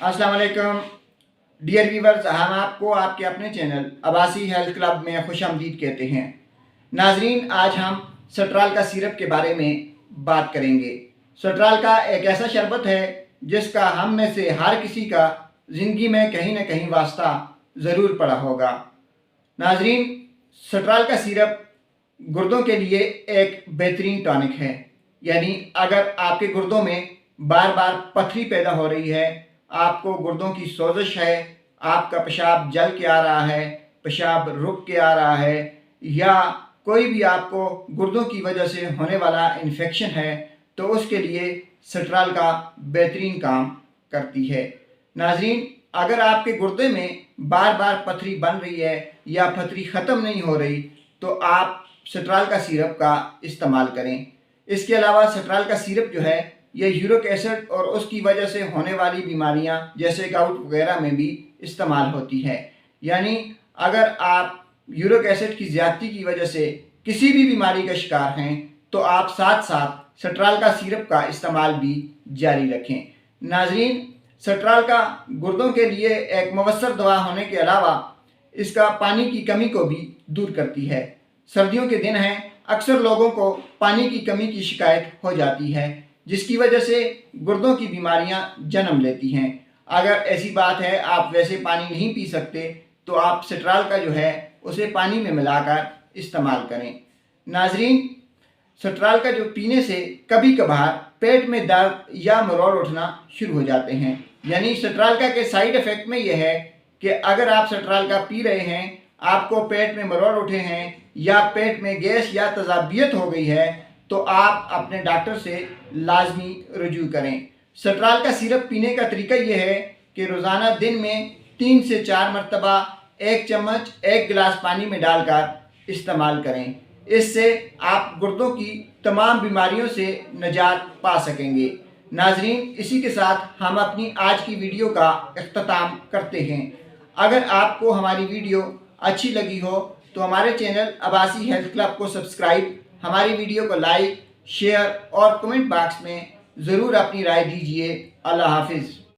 अस्सलाम वालेकुम dear viewers, हम आपको आपके अपने चैनल अब्बासी हेल्थ क्लब में खुशामदीद कहते हैं। नाजरीन, आज हम सट्राल का सिरप के बारे में बात करेंगे। सट्राल का एक ऐसा शरबत है जिसका हम में से हर किसी का ज़िंदगी में कहीं ना कहीं वास्ता ज़रूर पड़ा होगा। नाजरीन, सट्राल का सिरप गुर्दों के लिए एक बेहतरीन टॉनिक है। यानी अगर आपके गुर्दों में बार बार पथरी पैदा हो रही है, आपको गुर्दों की सोजिश है, आपका पेशाब जल के आ रहा है, पेशाब रुक के आ रहा है, या कोई भी आपको गुर्दों की वजह से होने वाला इन्फेक्शन है, तो उसके लिए सट्राल का बेहतरीन काम करती है। नाज़रीन, अगर आपके गुर्दे में बार बार पथरी बन रही है या पथरी ख़त्म नहीं हो रही, तो आप सट्राल का सिरप का इस्तेमाल करें। इसके अलावा सट्राल का सिरप जो है, ये यूरिक एसिड और उसकी वजह से होने वाली बीमारियां जैसे गाउट वगैरह में भी इस्तेमाल होती है। यानी अगर आप यूरिक एसिड की ज़्यादती की वजह से किसी भी बीमारी का शिकार हैं, तो आप साथ साथ सट्राल का सिरप का इस्तेमाल भी जारी रखें। नाजरीन, सट्राल का गुर्दों के लिए एक मुवस्सर दवा होने के अलावा इसका पानी की कमी को भी दूर करती है। सर्दियों के दिन हैं, अक्सर लोगों को पानी की कमी की शिकायत हो जाती है, जिसकी वजह से गुर्दों की बीमारियां जन्म लेती हैं। अगर ऐसी बात है, आप वैसे पानी नहीं पी सकते, तो आप सट्राल का जो है उसे पानी में मिलाकर इस्तेमाल करें। नाजरीन, सट्राल का जो पीने से कभी कभार पेट में दर्द या मरोड़ उठना शुरू हो जाते हैं। यानी सट्राल का के साइड इफ़ेक्ट में यह है कि अगर आप सट्राल का पी रहे हैं, आपको पेट में मरोड़ उठे हैं या पेट में गैस या तजाबियत हो गई है, तो आप अपने डॉक्टर से लाजमी रुजू करें। सट्राल का सिरप पीने का तरीका यह है कि रोज़ाना दिन में 3 से 4 मरतबा 1 चम्मच 1 गिलास पानी में डालकर इस्तेमाल करें। इससे आप गुर्दों की तमाम बीमारियों से निजात पा सकेंगे। नाजरीन, इसी के साथ हम अपनी आज की वीडियो का इख्तिताम करते हैं। अगर आपको हमारी वीडियो अच्छी लगी हो तो हमारे चैनल अब्बासी हेल्थ क्लब को सब्सक्राइब, हमारी वीडियो को लाइक, शेयर और कमेंट बॉक्स में ज़रूर अपनी राय दीजिए। अल्लाह हाफिज़।